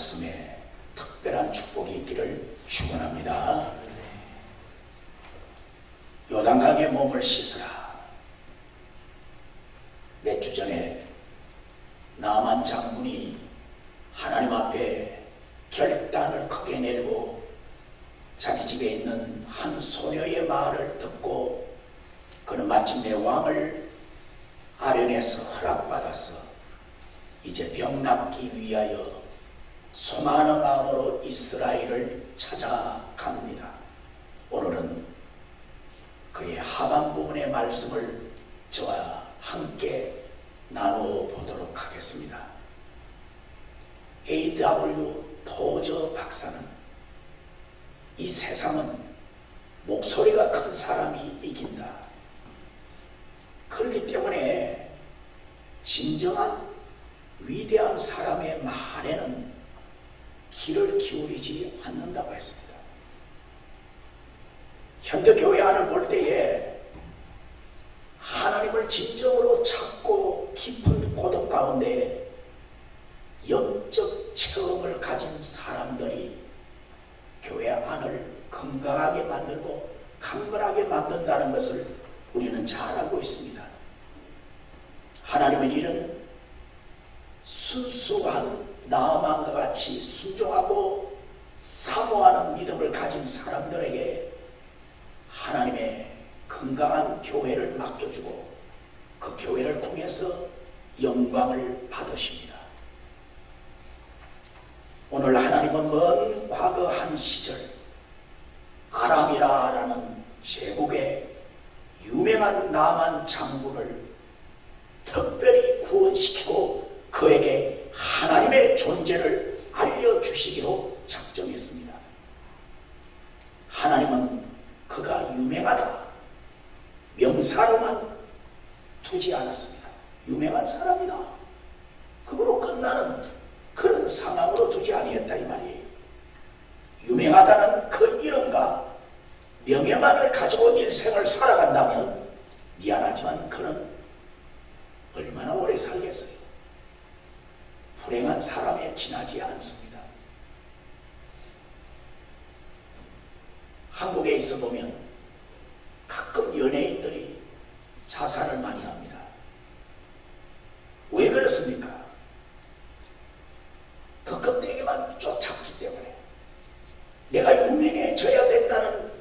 말씀에 특별한 축복이 있기를 축원합니다. 요단강에 몸을 씻으라. 몇 주 전에 나만 장군이 하나님 앞에 결단을 크게 내리고 자기 집에 있는 한 소녀의 말을 듣고 그는 마침내 왕을 아련해서 허락받아서 이제 병 낫기 위하여 소망하는 마음으로 이스라엘을 찾아갑니다. 오늘은 그의 하반 부분의 말씀을 저와 함께 나누어 보도록 하겠습니다. A.W. 토저 박사는 이 세상은 목소리가 큰 사람이 이긴다. 그렇기 때문에 진정한 위대한 사람의 말에는 귀를 기울이지 않는다고 했습니다. 현대교회 안을 볼 때에 하나님을 진정으로 찾고 깊은 고독 가운데 영적 체험을 가진 사람들이 교회 안을 건강하게 만들고 강건하게 만든다는 것을 우리는 잘 알고 있습니다. 하나님은 이런 순수한 나아만과 같이 순종하고 사모하는 믿음을 가진 사람들에게 하나님의 건강한 교회를 맡겨주고 그 교회를 통해서 영광을 받으십니다. 오늘 하나님은 먼 과거 한 시절 아람이라는 제국의 유명한 나만 장군을 특별히 구원시키고 그에게 하나님의 존재를 알려주시기로 작정했습니다. 하나님은 그가 유명하다 명사로만 두지 않았습니다. 유명한 사람이다 그거로 끝나는 그런 상황으로 두지 아니했다 이 말이에요. 유명하다는 그 이름과 명예만을 가지고 일생을 살아간다면 미안하지만 그는 얼마나 오래 살겠어요. 불행한 사람에 지나지 않습니다. 한국에 있어 보면 가끔 연예인들이 자살을 많이 합니다. 왜 그렇습니까? 그 껍데기만 쫓았기 때문에 내가 유명해져야 된다는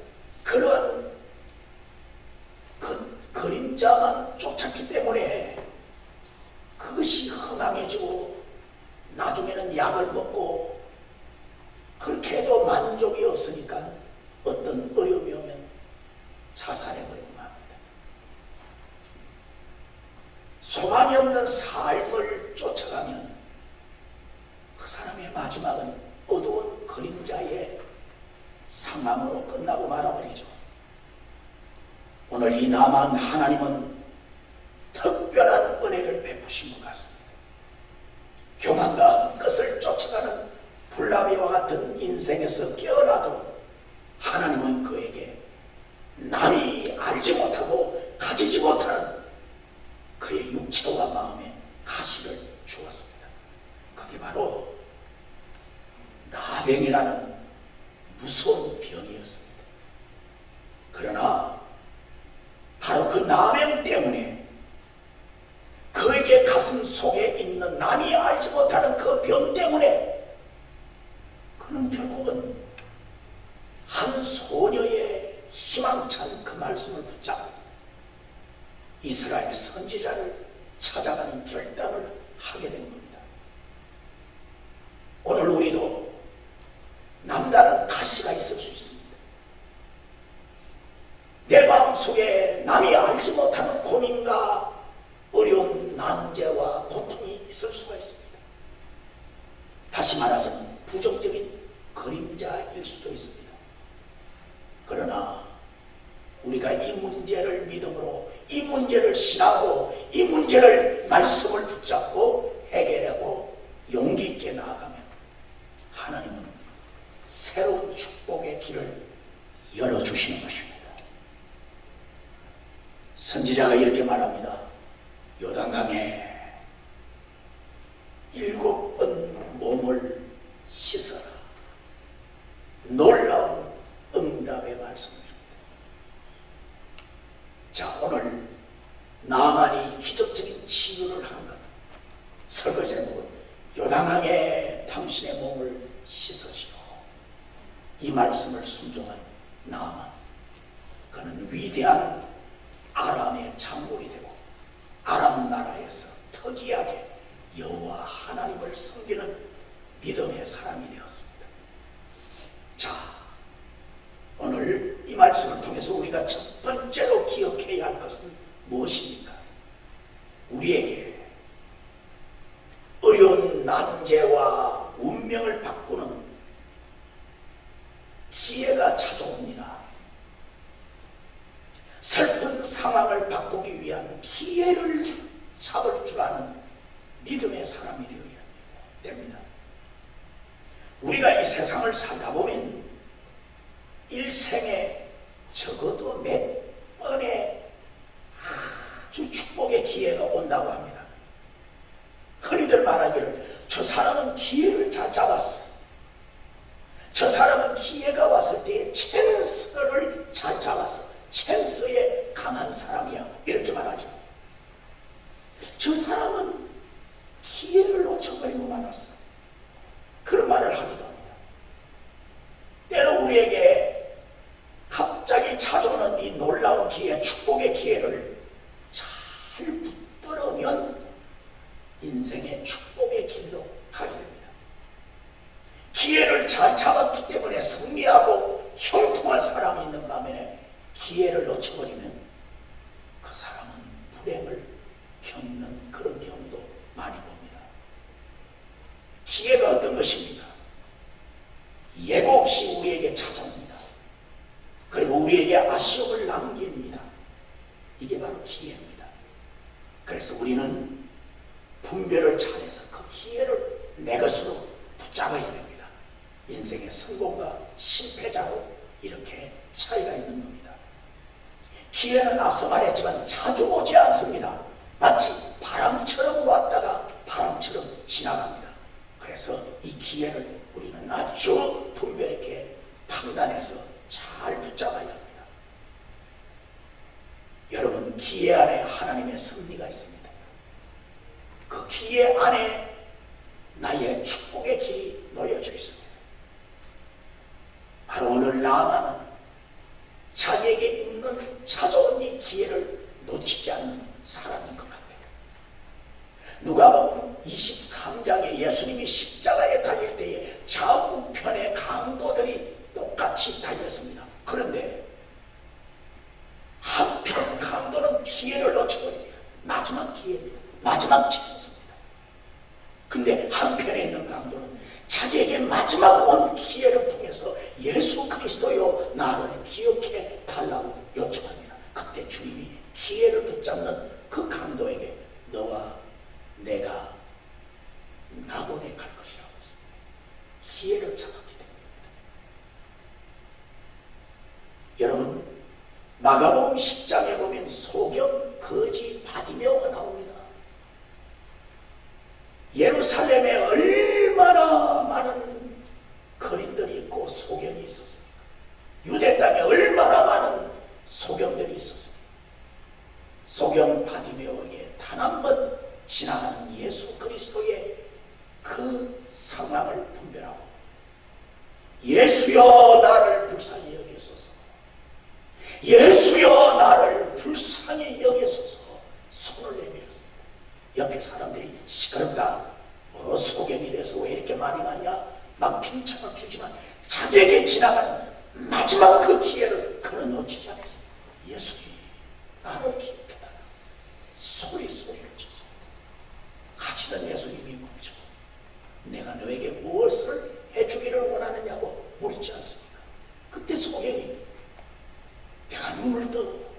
그러한 그 그림자만 쫓았기 때문에 그것이 허망해지고 나중에는 약을 먹고 그렇게 해도 만족이 없으니까 어떤 어려움이 오면 자살해버리고 맙니다. 소망이 없는 삶을 쫓아가면 그 사람의 마지막은 어두운 그림자의 상황으로 끝나고 말아버리죠. 오늘 이 남한 하나님은 특별한 은혜를 베푸신 것 같습니다. 교만과 헛것을 쫓아가는 불나비와 같은 인생에서 깨어나도 하나님은 그에게 남이 알지 못하고 가지지 못하는 그의 육체와 마음에 가시를 주었습니다. 그게 바로 나병이라는 무서운 병이었습니다. 그러나 바로 그 나병 때문에 그에게 가슴 속에 있는 남이 알지 못하는 그 병 때문에 그는 결국은 한 소녀의 희망찬 그 말씀을 붙잡고 이스라엘 선지자를 찾아가는 결단을 하게 된 겁니다. 오늘 우리도 남다른 가시가 있을 수 있습니다. 내 마음속에 남이 알지 못하는 고민과 어려운 난제와 고통이 있을 수가 있습니다. 다시 말하자면 부정적인 그림자일 수도 있습니다. 그러나 우리가 이 문제를 믿음으로 이 문제를 신하고 이 문제를 말씀을 붙잡고 해결하고 용기 있게 나아가면 하나님은 새로운 축복의 길을 열어주시는 것입니다. 선지자가 이렇게 말합니다. 요단강에 7번 몸을 오늘 나만이 기적적인 치유를 하는 것. 설거지 제목은 요당하게 당신의 몸을 씻으시오. 이 말씀을 순종한 나만, 그는 위대한 아람의 장군이 되고 아람 나라에서 특이하게 여호와 하나님을 섬기는 믿음의 사람이 되었습니다. 자, 오늘 이 말씀을 통해서 우리가 첫 번째로 기억해야 할 것은 무엇입니까? 우리에게 어려운 난제와 운명을 바꾸는 기회가 찾아옵니다. 슬픈 상황을 바꾸기 위한 기회를 잡을 줄 아는 믿음의 사람이 되어야 됩니다. 우리가 이 세상을 살다 보면 일생에 적어도 몇 번의 아주 축복의 기회가 온다고 합니다. 흔히들 말하기를 저 사람은 기회를 잘 잡았어. 저 사람은 기회가 왔을 때에 찬스를 잘 잡았어. 찬스에 강한 사람이야. 이렇게 말하죠. 저 사람은 기회를 놓쳐버리고 말았어. 그런 말을 하기도 합니다. 때로 우리에게 갑자기 찾아오는 이 놀라운 기회, 축복의 기회를 잘 붙들으면 인생의 축복의 길로 가게 됩니다. 기회를 잘 잡았기 때문에 승리하고 형통한 사람이 있는 반면에 기회를 놓쳐버리면 그 사람은 불행을 겪는 그런 경우도 많이 봅니다. 기회가 어떤 것입니까? 예고 없이 우리에게 찾아옵니다. 그리고 우리에게 아쉬움을 남깁니다. 이게 바로 기회입니다. 그래서 우리는 분별을 잘해서 그 기회를 내 것으로 붙잡아야 됩니다. 인생의 성공과 실패자로 이렇게 차이가 있는 겁니다. 기회는 앞서 말했지만 자주 오지 않습니다. 마치 바람처럼 왔다가 바람처럼 지나갑니다. 그래서 이 기회를 우리는 아주 분별 있게 판단해서 잘 붙잡아야 합니다. 여러분, 기회 안에 하나님의 섭리가 있습니다. 그 기회 안에 나의 축복의 길이 놓여져 있습니다. 바로 오늘 나만은 자기에게 있는 찾아온 이 기회를 놓치지 않는 사람인 것 같아요. 누가복음 23장에 예수님이 십자가에 달릴 때에 좌우편의 강도들이 똑같이 달렸습니다. 그런데 한편 강도는 기회를 놓쳐버립니다. 마지막 기회입니다. 마지막 찬스입니다. 근데 한편에 있는 강도는 자기에게 마지막 온 기회를 통해서 예수 그리스도여 나를 기억해 달라고 요청합니다. 그때 주님이 기회를 붙잡는 그 강도에게 너와 내가 낙원에 갈 것이라고 했습니다. 기회를 잡았기 때문입니다. 여러분, 마가복음 10장에 보면 소경, 거지, 바디메오가 나옵니다. 예루살렘에 얼마나 많은 거린들이 있고 소경이 있었습니까? 유대 땅에 얼마나 많은 소경들이 있었습니까? 소경 바디메오에게 단 한 번 지나가는 예수 그리스도의 그 상황을 분별하고 예수여 나를 불쌍히 여기소서, 예수여 나를 불쌍히 여기소서 손을 내밀었습니다. 옆에 사람들이 시끄럽다, 소경이 돼서 왜 이렇게 많이 가냐 막 핀처럼 주지만 자기에게 지나가는 마지막 그 기회를 그는 놓치지 않았습니다. 예수님 나를 기억해달라 소리를 쳤습니다. 가시던 예수님이 멈춰 내가 너에게 무엇을 해주기를 원하느냐고 묻지 않습니까? 그때 소경이 내가 눈을 뜨고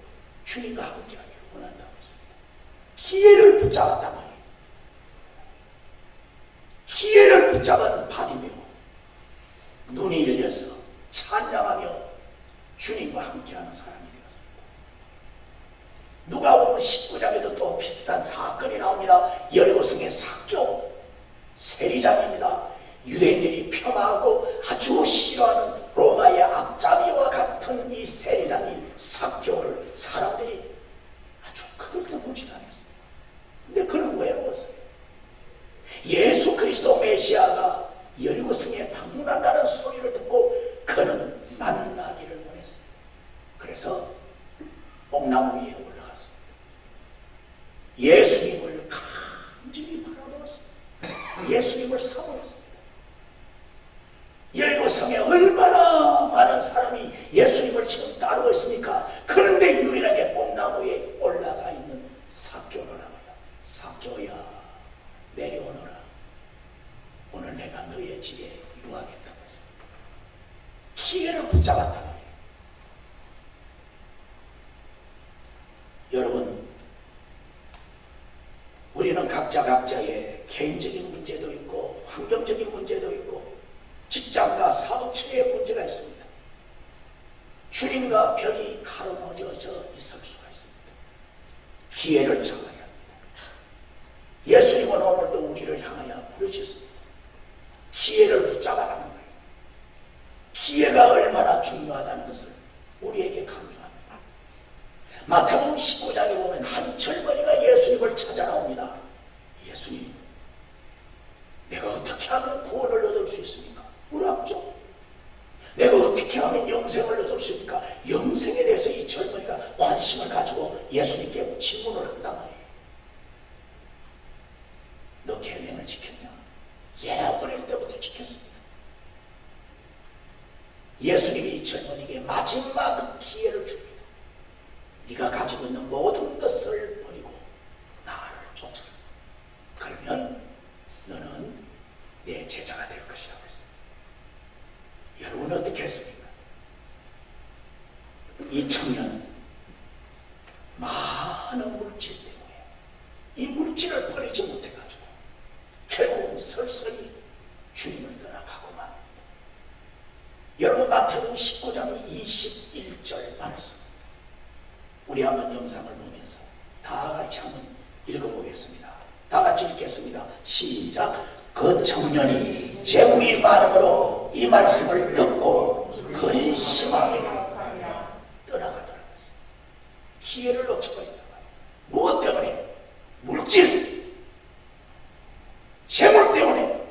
주님과 함께하기를 원한다고 했습니다. 기회를 붙잡았단 말이에요. 기회를 붙잡은 바디메오 눈이 열려서 찬양하며 주님과 함께하는 사람이 되었습니다. 누가복음 19장에도 또 비슷한 사건이 나옵니다. 여리고성의 삭개오 세리장입니다. 유대인들이 폄하하고 아주 싫어하는 로마의 앞잡이와 같은 이 세리장이 삭개오를 사람들이 나무에 올라가 있는 삭개오라고요. 삭개오야, 내려오너라. 오늘 내가 너의 집에 유하겠다고 했어. 기회를 붙잡았단 말이에요. 여러분, 우리는 각자의 개인적인 문제도 있고 환경적인 문제도 있고 직장과 사업처의 문제가 있습니다. 주님과 벽이 가로막혀져 있을 수가 있습니다. 기회를 잡아야 합니다. 예수님은 오늘도 우리를 향하여 부르셨습니다. 기회를 붙잡아라는 거예요. 기회가 얼마나 중요하다는 것을 우리에게 강조합니다. 마태복음 19장에 보면 한 젊은이가 예수님을 찾아 나옵니다. 예수님, 내가 어떻게 하면 구원을 얻을 수 있습니까? 물어봤죠. 내가 어떻게 하면 영생을 얻을 수 있습니까? 영생에 대해서 이 젊은이가 관심을 가지고 예수님께 질문을 한단 말이에요. 너 계명을 지켰냐? 예, 어릴 때부터 지켰습니다. 예수님이 이 젊은이에게 마지막 기회를 줍니다. 네가 가지고 있는 모든 것을 버리고 나를 쫓아라. 그러면 너는 내 제자가 될 것이라고 했어요. 여러분은 어떻게 했습니까? 이 청년은 많은 물질 때문에 이 물질을 버리지 못해가지고 결국은 설설이 주님을 떠나가고 맙니다. 여러분, 마태복음 19장 21절 말씀, 우리 한번 영상을 보면서 다 같이 한번 읽어보겠습니다. 다 같이 읽겠습니다. 시작. 그 청년이 재물이 많음으로 이 말씀을 듣고 근심하게 떠나가더라고요. 기회를 놓쳐버리더라고요. 무엇 때문에? 물질, 재물 때문에.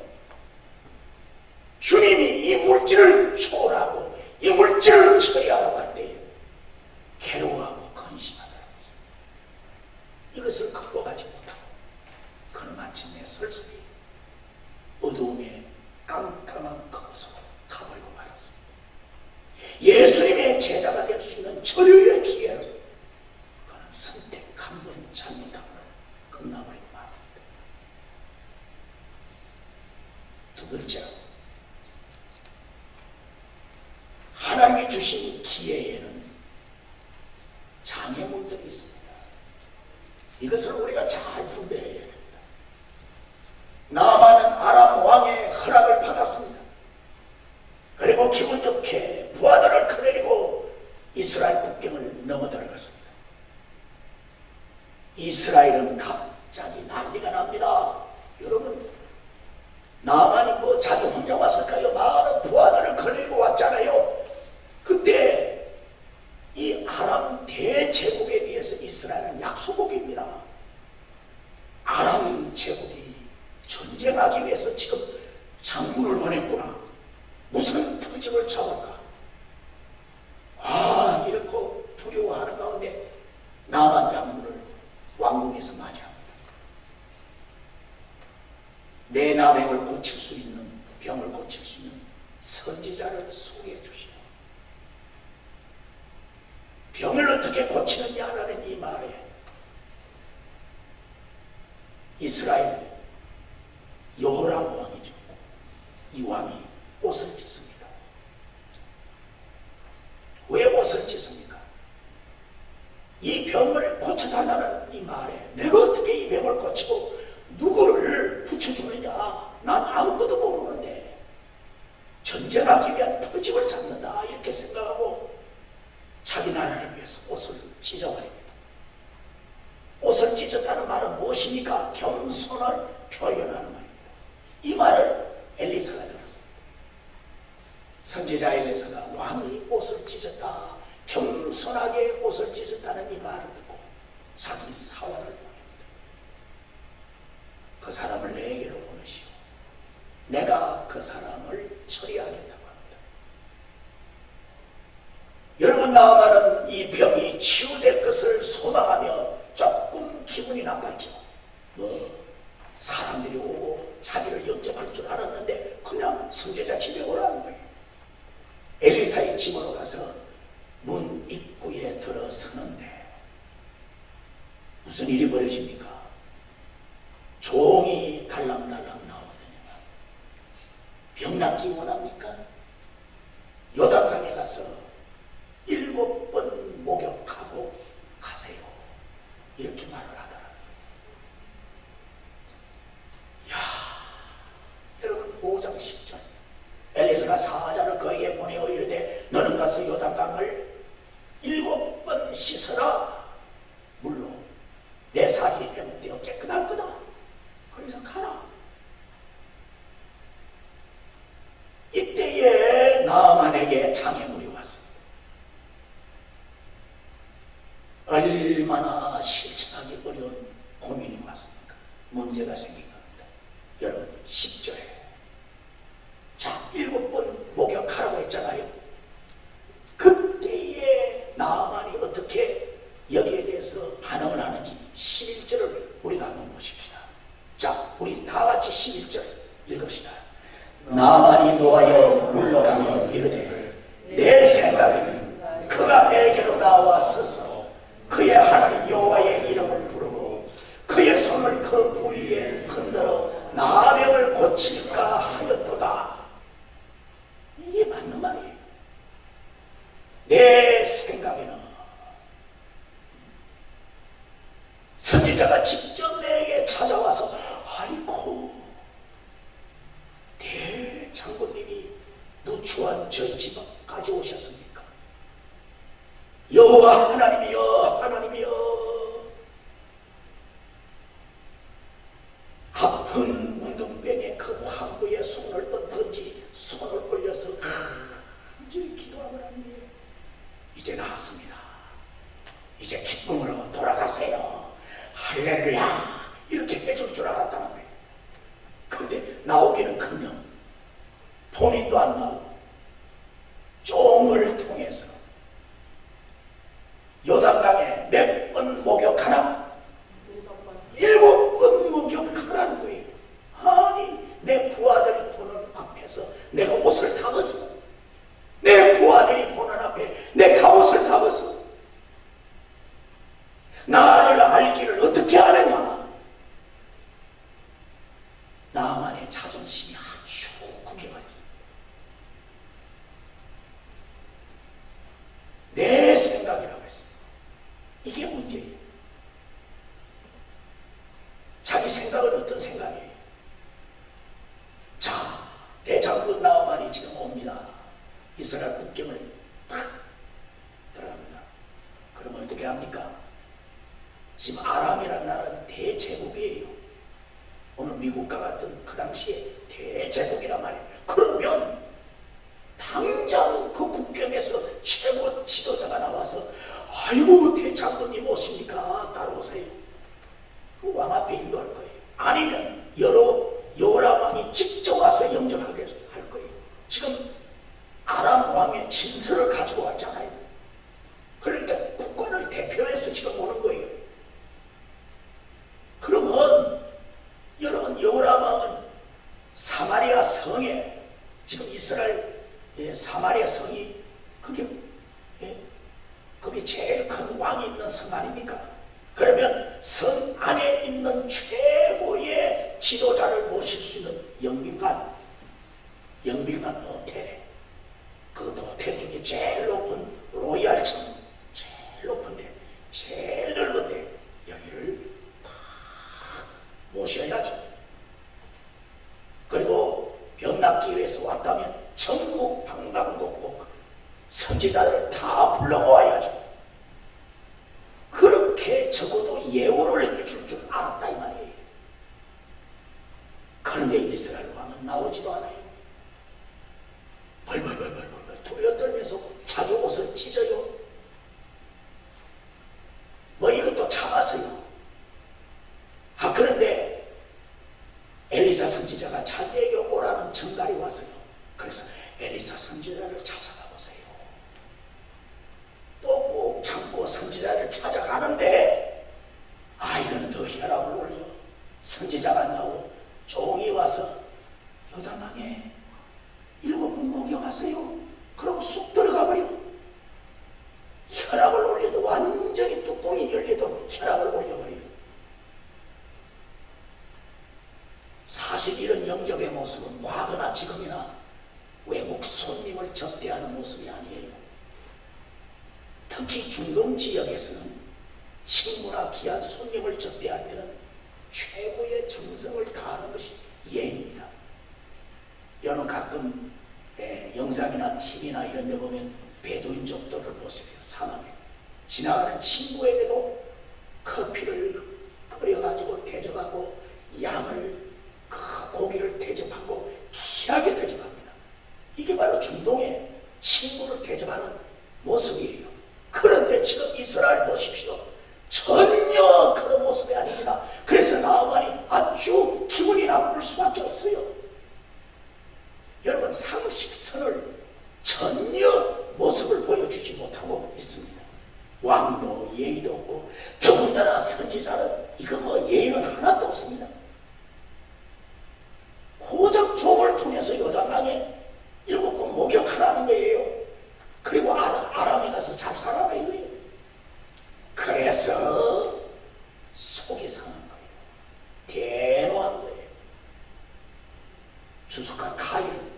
주님이 이 물질을 초월하고 이 물질을 처리하라고 할 때 괴로워하고 근심하더라고요. 이것을 극복하지 못하고 그는 마침내 설설이 어두움에 깜깜한 그곳으로 가버리고 말았습니다. 예수님의 제자가 될 수 있는 절호의 기회를 그는 선택 한 번 잘못하면 끝나버리고 말았습니다. 두 번째로, 하나님이 주신 기회에는 장애물들이 있습니다. 이것을 우리가 잘 분별해야 됩니다. 나아만은 아람 왕의 허락을 받았습니다. 그리고 기분 좋게 부하들을 거느리고 이스라엘 국경을 넘어 들어갔습니다. 이스라엘은 갑자기 난리가 납니다. 여러분, 나아만이 뭐 자기 혼자 왔을까요? 많은 부하들을 거느리고 왔잖아요. 그때 이 아람 대제국에 비해서 이스라엘은 약소국입니다. 아람 제국이 전쟁하기 위해서 지금 장군을 보냈구나. 무슨 트집을 잡을까? 이렇게 두려워하는 가운데 나만 장군을 왕궁에서 맞이합니다. 내 남행을 고칠 수 있는, 병을 고칠 수 있는 선지자를 소개해 주시오. 병을 어떻게 고치느냐라는 이 말에 이스라엘 여호람 왕이죠. 이 왕이 옷을 찢습니다. 왜 옷을 찢습니까? 이 병을 고쳐달라는 이 말에 내가 어떻게 이 병을 고치고 누구를 붙여주느냐? 난 아무것도 모르는데 전쟁하기 위한 터집을 잡는다 이렇게 생각하고 자기 나라를 위해서 옷을 찢어버립니다. 옷을 찢었다는 말은 무엇입니까? 겸손을 표현하는 말입니다. 이 말을 엘리사가 들었습니다. 선지자 엘리사가 왕의 옷을 찢었다, 겸손하게 옷을 찢었다는 이 말을 듣고 자기 사원을 보냅니다. 그 사람을 내게로 보내시오. 내가 그 사람을 처리하겠다고 합니다. 여러분, 나아만은 이 병이 치유될 것을 소망하며 조금 기분이 나빴죠. 사람들이 오고 자기를 영접할 줄 알았는데 그냥 선지자 집에 오라는 거예요. 엘리사의 집으로 가서 문 입구에 들어서는데 무슨 일이 벌어집니까? 종이 달랑달랑 나오더니만 병낫기 원합니까? 요단강에 가서 7번 목욕하고 가세요. 이렇게 말을 하더라. 야, 여러분 5장 10절 엘리사가 사자를 그에게 보내어 이르되 너는 가서 요단강을 7번 씻어라. 물로 내 살이 회복되어 깨끗할 거다. 그래서 가라. 이때에 나아만에게 장애물이 왔습니다. 얼마나 실천하기 어려운 고민이 왔습니까? 문제가 생긴 겁니다. 여러분 10절에 자 7번 목욕하라고 했잖아요. 그때에 나아만이 어떻게 여기에 대해서 반응을 하는지 11절을 우리가 한번 보십시다. 자, 우리 다 같이 11절 읽읍시다. 나아만이 노하여 물러가며 이르되 내 생각에는 그가 내게로 나와 서서 그의 하나님 여호와의 이름을 부르고 그의 손을 그 부위에 흔들어 나병을 고칠까 하였도다. 이게 맞는 말이에요. 내 생각에는 선지자가 직접 내게 찾아와서 아이고 대장군님이 누추한 저희 집까지 오셨습니까? 여호와 하나님이여 하나님이여 아픈 문둥병의 그 항구에 손을 얹든지 손을 올려서 간절히 기도하고 나니 이제 나았습니다. 이제 기쁨으로 돌아가세요. 할렐루야 이렇게 해줄 줄 알았다는 거예요. 근데 나오기는 커녕 본인도 안 나오고 종을 통해서 요단강에 몇 번 목욕하나? 7번 목욕하라는 거예요. 아니 내 부하들이 보는 앞에서 내가 옷을 다 벗어. 내 부하들이 보는 앞에 내 갑옷을 다 벗어. 나를 알기를 어떻게 하느냐? 나만의 자존심이 아주 구겨가 있습니다. 내 생각이라고 했습니다. 이게 문제예요. 자기 생각은 어떤 생각이에요? 자, 대장군 나아만이 지금 옵니다. 이스라엘 국경을 딱 들어갑니다. 그럼 어떻게 합니까? 지금 아람이라는 나라는 대제국이에요. 오늘 미국과 같은 그 당시에 대제국이란 말이에요. 그러면 당장 그 국경에서 최고 지도자가 나와서 아이고 대장군님 오십니까? 따라오세요. 그 왕 앞에 인도할 거예요. 아니면 여호람 왕이 직접 와서 영접하게 할 거예요. 지금 아람 왕의 진서를 가지고 왔잖아요. 그러니까 국가를 대표해서 지금 오는 거예요. 그러면 여러분 여호람 왕은 사마리아 성에 지금 이스라엘 사마리아 성이 그게 제일 큰 왕이 있는 성 아닙니까? 그러면 성 안에 있는 최고의 지도자를 모실 수 있는 영빈관 호텔에 그 호텔 중에 제일 높은 로얄층 제일 높은데 제일 넓은데 여기를 모셔야죠. 그리고 병 낫기 위해서 왔다면 전국 방방곡곡 선지자들을 다 불러모아야죠. 그렇게 적어도 예우를 해줄 줄 알았다 이 말이에요. 그런데 이스라엘 왕은 나오지도 않아요. 벌벌벌벌 두려워 떨면서 자기 옷을 찢어요. 뭐 이것도 참았어요. 그런데 엘리사 선지자가 자기에게 오라는 전갈이 왔어요. 그래서 엘리사 선지자를 찾아가 보세요. 또 꼭 참고 선지자를 찾아가는데 이거는 더 혈압을 올려. 선지자가 나오고 종이 와서 요단강에 7번 목욕하세요. 그러고 쑥 들어가 버려. 혈압을 올려도 완전히 뚜껑이 열려도 혈압을 올려버려요. 모습은 과거나 지금이나 외국 손님을 접대하는 모습이 아니에요. 특히 중동 지역에서는 친구나 귀한 손님을 접대할 때는 최고의 정성을 다하는 것이 예입니다. 여러분 가끔 영상이나 TV나 이런 데 보면 베두인족들을 보세요. 사막에 지나가는 친구에게도 커피를 끓여가지고 대접하고 양을 고기를 대접하고 귀하게 대접합니다. 이게 바로 중동의 친구를 대접하는 모습이에요. 그런데 지금 이스라엘 보십시오. 전혀 그런 모습이 아닙니다. 그래서 나아만이 아주 기분이 나쁠 수밖에 없어요. 여러분 상식선을 전혀 모습을 보여주지 못하고 있습니다. 왕도 예의도 없고 더군다나 선지자는 이거 뭐 예의는 하나도 없습니다. 고작 종을 통해서 요단강에 7번 목욕하라는 거예요. 그리고 아람에 가서 잘 살아라 이거예요. 그래서 속이 상한 거예요. 대노한 거예요. 주석가 카일은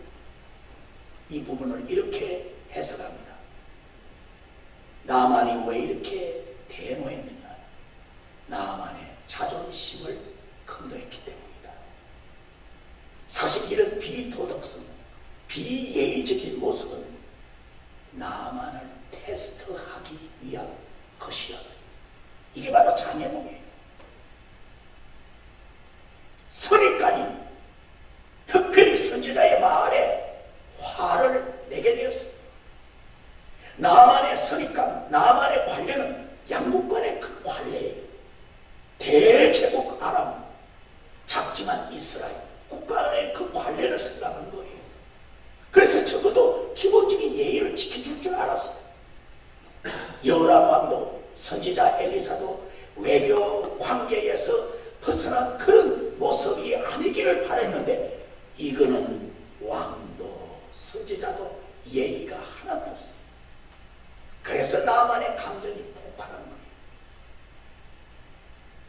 이 부분을 이렇게 해석합니다. 나만이 왜 이렇게 대노했느냐? 나만의 자존심을 건드렸기 때문이다. 사실 이런 비도덕성, 비예의적인 모습은 나만을 테스트하기 위한 것이었어요. 이게 바로 장애몽이에요. 선입관이 특별히 선지자의 말에 화를 내게 되었어요. 나만의 선입관, 나만의 관례는 양국간의 그 관례예요. 대제국 아람, 작지만 이스라엘, 국가의 그 관례를 생각한 거예요. 그래서 적어도 기본적인 예의를 지켜줄 줄 알았어요. 여호람 왕도 선지자 엘리사도 외교 관계에서 벗어난 그런 모습이 아니기를 바랬는데 이거는 왕도 선지자도 예의가 하나도 없어요. 그래서 나만의 감정이 폭발한 거예요.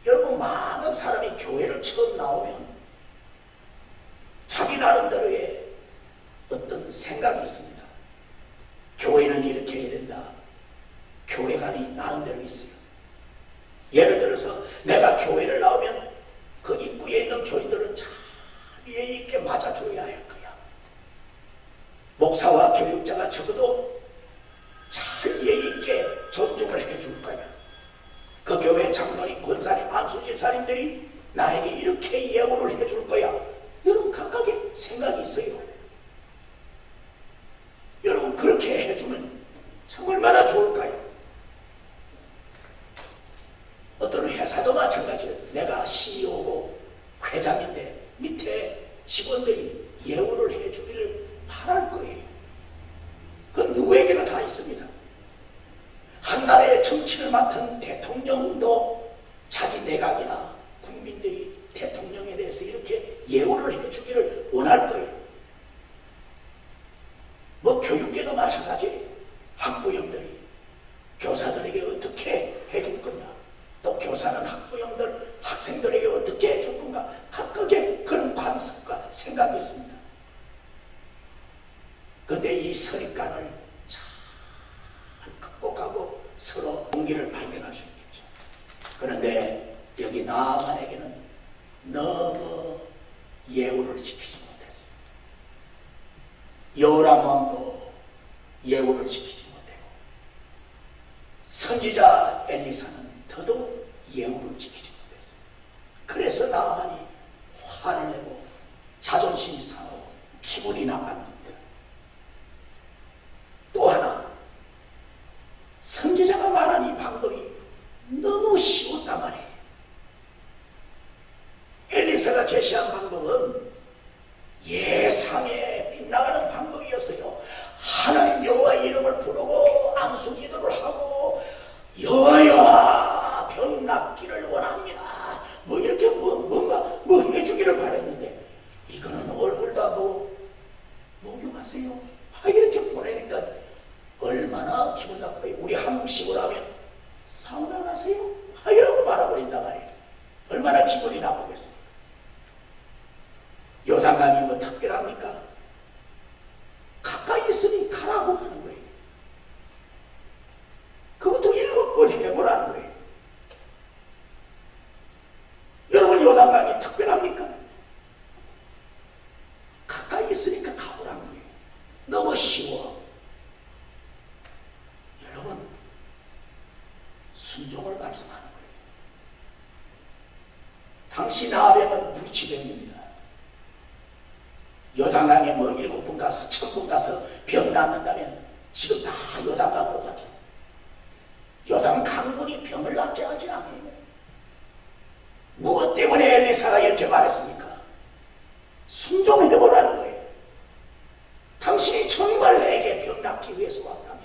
여러분 많은 사람이 교회를 처음 나오면 자기 나름대로의 어떤 생각이 있습니다. 교회는 이렇게 해야 된다. 교회관이 나름대로 있어요. 예를 들어서 내가 교회를 나오면 그 입구에 있는 교인들은 잘 예의 있게 맞아줘야 할 거야. 목사와 교육자가 적어도 잘 예의 있게 존중을 해줄 거야. 그 교회 장로님, 권사님, 안수집사님들이 나에게 이렇게 예우를 해줄 거야. 여러분 각각의 생각이 있어요. 여러분 그렇게 해주면 참 얼마나 좋을까요? 어떤 회사도 마찬가지예요. 내가 CEO고 회장인데 밑에 직원들이 예우를 해주기를 바랄 거예요. 그건 누구에게나 다 있습니다. 한 나라의 정치를 맡은 대통령도 자기 내각이나 국민들이 대통령에 대해서 이렇게 예우를 해주기를 원할 거예요. 뭐 교육계도 마찬가지예요. 학부형들이 교사들에게 어떻게 해줄 거냐, 또 교사는 학부형들, 학생들에게 어떻게 해줄 건가, 각각의 그런 관습과 생각이 있습니다. 그런데 이 선입관을 잘 극복하고 서로 동기를 발견할 수 있겠죠. 그런데 여기 나만에게는 너무 예우를 지키지 못했어요. 여호람 왕도 예우를 지키지 못하고 선지자 엘리사는 더더욱 예우를 지키지 못했어요. 그래서 나만이 화를 내고 자존심이 상하고 기분이 나빴는데, 또 하나 선지자가 말한 이 방법이 너무 쉬웠단 말이에요. 엘리사가 제시한 방법은 예상에 빗나가는 방법이었어요. 하나님 여호와의 이름을 부르고 안수 기도를 하고 여호와 병 낫기를 원합니다. 뭐 이렇게 뭔가 해주기를 바랬는데 이거는 얼굴도 안 보고 목욕하세요. 이렇게 보내니까 얼마나 기분 나빠요. 우리 한국식으로 하면 사우나 가세요. 이라고 말아버린단 말이에요. 얼마나 기분이 나쁘겠어요. 요단강이 뭐 특별히 순종을 말씀하는 거예요. 당시 나병은 불치병입니다. 요단강에 뭐 7번 가서 1000번 가서 병 낫는다면 지금 다 요단강으로 가죠. 요단 강물이 병을 낫게 하지 않아요. 무엇 때문에 엘리사가 이렇게 말했습니까? 순종해 보라는 거예요. 당신이 정말 내게 병 낫기 위해서 왔다면,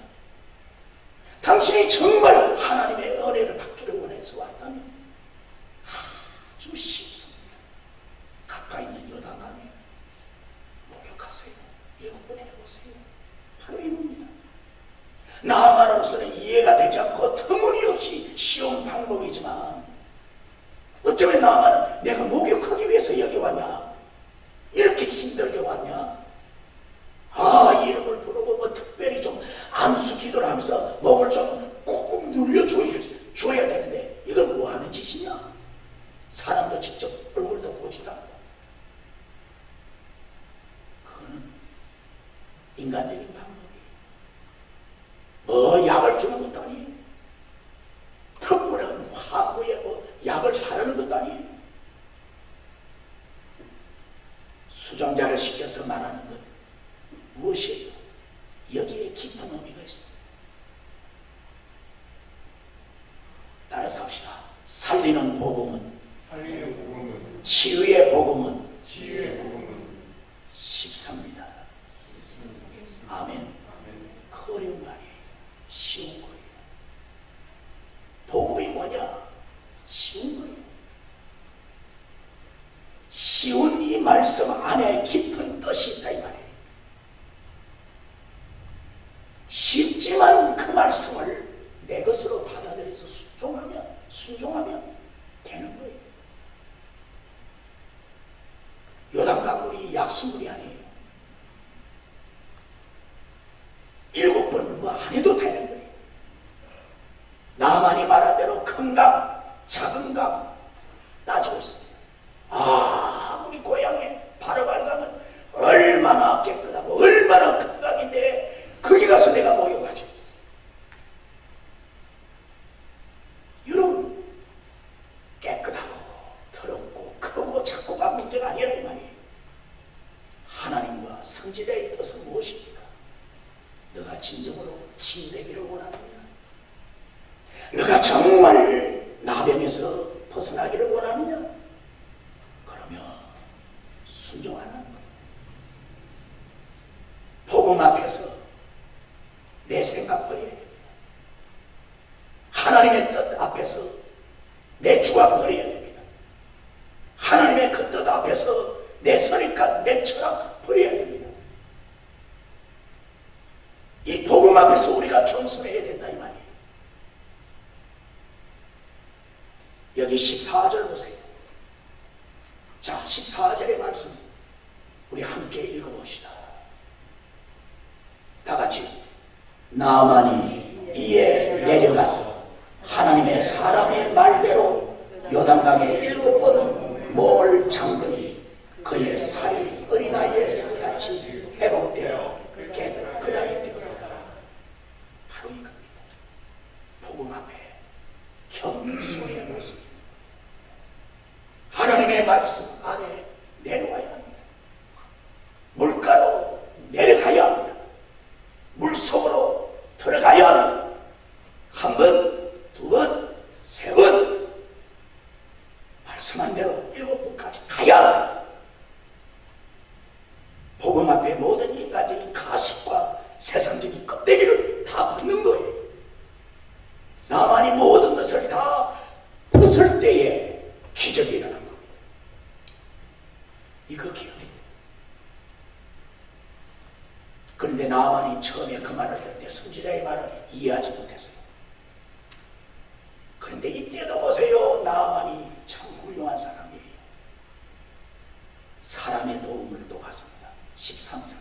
당신이 정말 하나님의 은혜를 받기를 원해서 왔다면 아주 쉽습니다. 가까이 있는 요단강에 목욕하세요. 7번 해보세요. 바로 이겁니다. 나아만으로서는 이해가 되지 않고 터무니없이 쉬운 방법이지만 어쩌면 나아만은 내가 목욕하기 위해서 여기 왔냐? 이렇게 힘들게 왔냐? 이름을 부르고 뭐 특별히 좀 안수 기도를 하면서 몸을 좀 꾹꾹 눌려줘야 되는데 이건 뭐 하는 짓이냐? 사람도 직접 얼굴도 보지도 않고. 그거는 인간적인 방법이에요. 뭐 약을 주는 것도 아니에요. 턱물은 화구에 뭐 약을 하라는 것도 아니에요. 수정자를 시켜서 말하는 것 무엇이에요? 여기에 깊은 의미가 있어요. 따라서 합시다. 살리는 복음은, 치유의 복음은 쉽습니다. 아멘. 그 어려운 말이에요. 쉬운 거예요. 복음이 뭐냐? 쉬운 거예요. 쉬운 이 말씀 안에 깊은 뜻이 있다 이 말이에요. 쉽지만 그 말씀을 내 것으로 받아들여서 순종하면 되는 거예요. 요단강물이 약수물이 아니에요. 7번 뭐 안 해도 되는 거예요. 나만이 말한 대로 큰 강, 작은 강 따지고 있습니다. 우리 고향의 바르발강은 얼마나 깨끗하고 얼마나 큰 강인데 거기 가서 내가 목욕하지. 여러분, 깨끗하고 더럽고 크고 작고가 문제가 아니라 이 말이에요. 하나님과 성지자의 뜻은 무엇입니까? 너가 진정으로 치유되기를 원하느냐? 너가 정말 나병에서 벗어나기를 원하느냐? 그러면 순종하는 거예요. 복음 앞에서 내 생각 버려야 됩니다. 하나님의 뜻 앞에서 내 주관 버려야 됩니다. 하나님의 그 뜻 앞에서 내 선입관, 내 철학 버려야 됩니다. 이 복음 앞에서 우리가 겸손해야 된다 이 말이에요. 여기 14절 보세요. 자, 14절의 말씀 우리 함께 읽어봅시다. 다 같이. 나아만이 이에 내려가서 하나님의 사람의 말대로 요단강에 7번 몸을 잠그니 그의 살이 어린아이의 살같이 회복되어 깨끗하게 되었다. 바로 이겁니다. 복음 앞에 겸손의 모습. 하나님의 말씀 안에 내려와야 합니다. 물가로 내려가야 합니다. 물속으로 들어가야 합니다. 한 번, 두 번, 세 번 말씀한 대로 7번까지 가야 합니다. 복음 앞에 모든 인간적인 가식과 세상적인 껍데기를 다 벗는 거예요. 나만이 모든 것을 다 벗을 때에 기적이 일어난 겁니다. 이거 기억해요. 그런데 나만이 처음에 그 말을 할 때 선지자의 말을 이해하지 못했어요. 그런데 이때도 보세요. 나만이 참 훌륭한 사람이에요. 사람의 도움을 또 받습니다. 13절.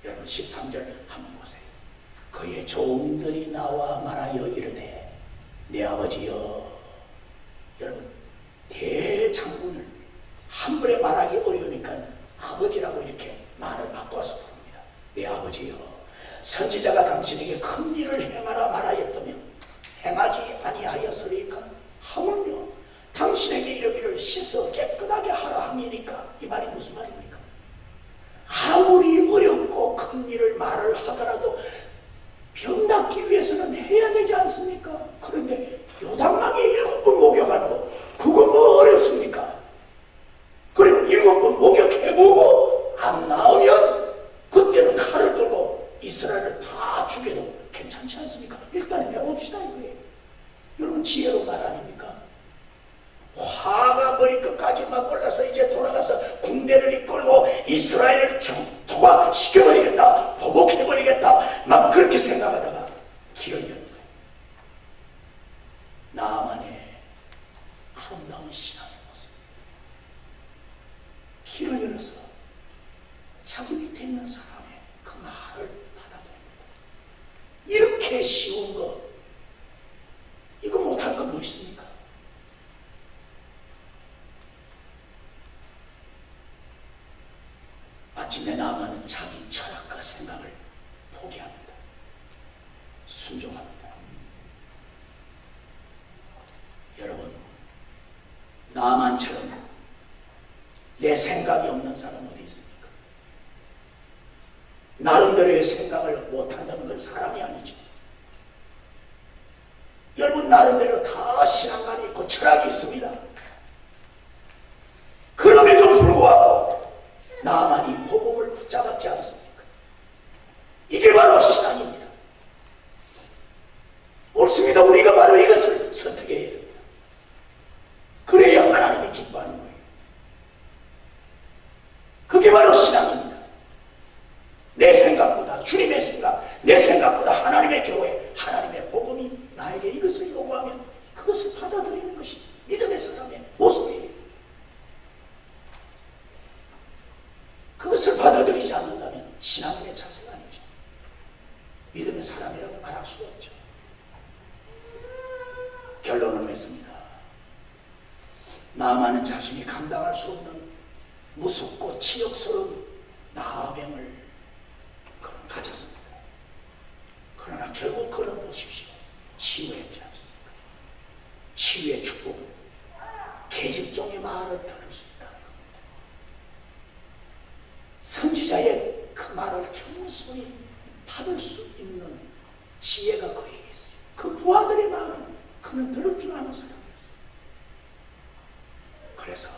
여러분 13절 한번 보세요. 그의 종들이 나와 말하여 이르되 내 아버지여. 여러분 대장군을 한 번에 말하기 어려우니까 아버지라고 이렇게 말을 바꿔서 부릅니다. 내 아버지여. 선지자가 당신에게 큰 일을 행하라 말하였다면 행하지 아니하였으리까 하물며 당신에게 이르기를 씻어 깨끗하게 하라 함이니까. 이 말이 무슨 말입니까? 아무리 어렵고 큰 일을 말을 하더라도 병 낫기 위해서는 해야 되지 않습니까? 그런데 요단강에 7번 목욕하고 그거 뭐 어렵습니까? 그리고 7번 목욕해보고 안 나오면 그때는 칼을 들고 이스라엘을 다 죽여도 괜찮지 않습니까? 일단 해봅시다 이거예요. 여러분 지혜로운 말 아닙니까? 화가 머리끝까지 막 올라서 이제 돌아가서 군대를 이끌고 이스라엘을 투과시켜버리겠다, 보복해버리겠다, 막 그렇게 생각하다가 길을 연 거예요. 나만의 아름다운 신앙의 모습. 길을 열어서 자기 밑에 있는 사람의 그 말을 받아들입니다. 이렇게 쉬운 거, 이거 못할 건 뭐 있습니까? 마침내 나만은 자기 철학과 생각을 포기합니다. 순종합니다. 여러분, 나만처럼 내 생각이 없는 사람 어디 있습니까? 나름대로의 생각을 못한다는 건 사람이 아니죠. 여러분 나름대로 다 신앙관이 있고 철학이 있습니다. 그럼에도 불구하고 나만이 복음을 붙잡았지 않습니까? 이게 바로 신앙입니다. 옳습니다. 우리가 바로 이것을 선택해야 됩니다. 그래야 하나님이 기뻐하는 거예요. 그게 바로 신앙입니다. 내 생각보다 주님의 생각, 내 생각보다 하나님의 교회, 하나님의 복음이 나에게 이것을 요구하면 그것을 받아들이는 것이 믿음의 사람의 모습이에요. 그것을 받아들이지 않는다면 신앙인의 자세가 아니죠. 믿음의 사람이라고 말할 수 없죠. 결론을 맺습니다. 나만은 자신이 감당할 수 없는 무섭고 치욕스러운 나병을 그는 가졌습니다. 그러나 결국 그는 보십시오. 치유의 피 않습니까? 치유의 축복은 계집종의 말을 들을 수 있다는 겁니다. 선지자의 그 말을 겸손히 받을 수 있는 지혜가 그에게 있어요. 그 부하들의 말은 그는 들을 줄 아는 사람이었어요. 그래서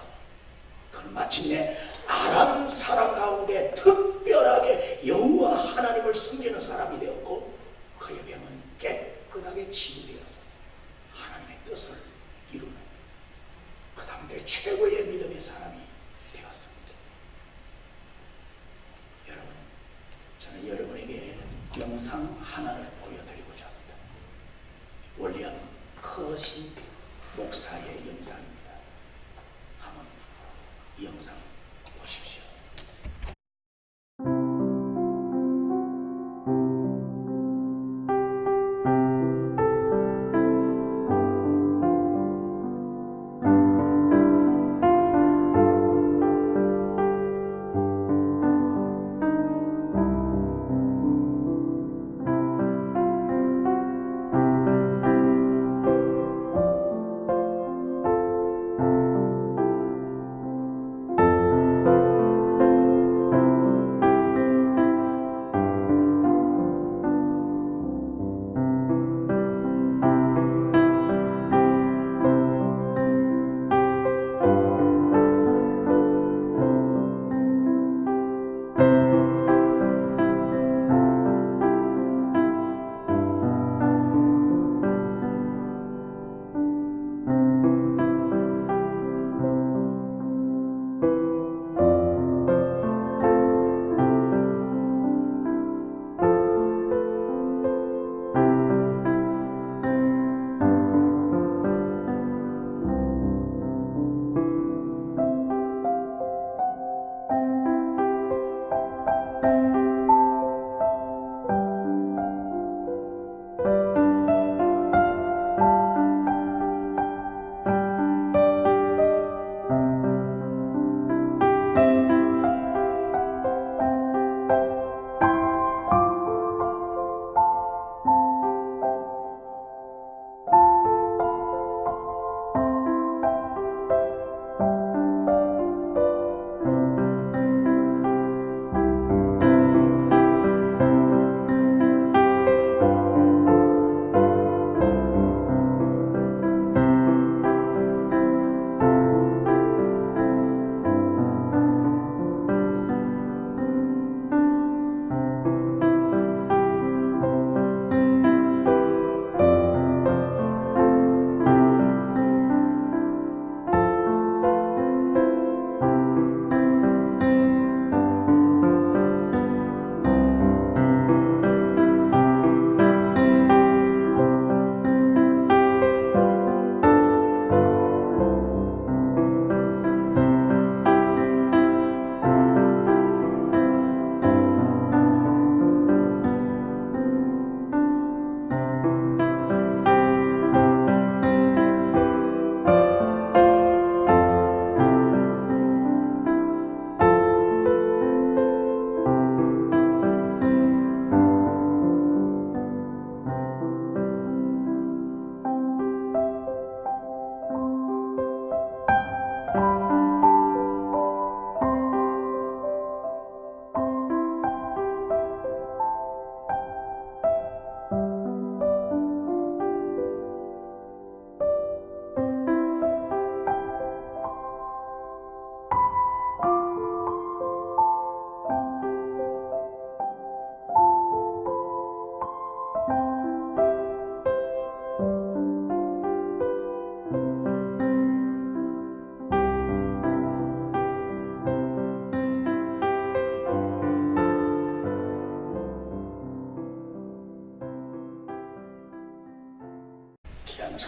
그는 마침내 아람 사람 가운데 특별하게 여호와 하나님을 섬기는 사람이 되었고 그의 병은 깨끗하게 치유되어서 하나님의 뜻을 이루는 그 당대 최고의 믿음의 사람이 되었습니다. 여러분, 저는 여러분에게 영상 하나를 보여드리고자 합니다. 윌리엄 커신 목사의 영상입니다. 한번 이 영상 보십시오.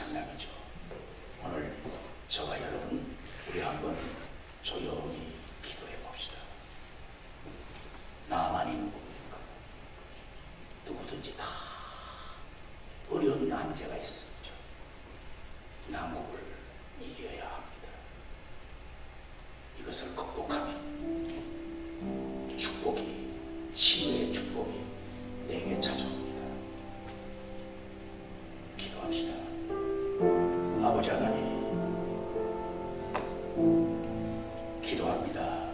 찬양이죠. 오늘 저와 여러분 우리 한번 조용히 기도해 봅시다. 나만이 누굽니까? 누구든지 다 어려운 난제가 있습니다. 난국을 이겨야 합니다. 이것을 극복하면 축복이, 치유의 축복이 내게 찾아옵니다. 기도합시다. 아버지 하나님, 기도합니다.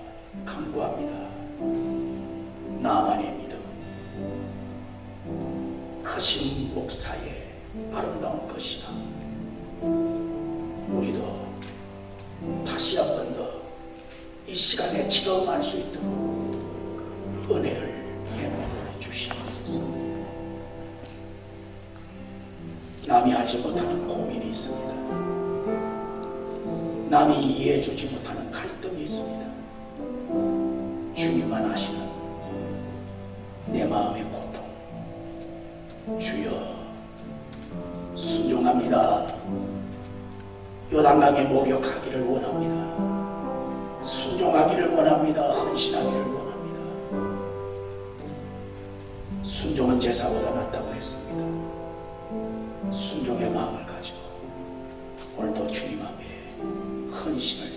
간구합니다. 나만의 믿음, 크신 목사의 아름다운 것이다. 우리도 다시 한 번 더 이 시간에 체험할 수 있도록 은혜를 회복해 주시옵소서. 남이 알지 못하는 고민이 있습니다. 남이 이해해 주지 못하는 갈등이 있습니다. 주님만 아시는 내 마음의 고통, 주여 순종합니다. 요단강에 목욕하기를 원합니다. 순종하기를 원합니다. 헌신하기를 원합니다. 순종은 제사보다 낫다고 했습니다. 순종의 마음을 가지고 오늘도 주님 앞에 헌신을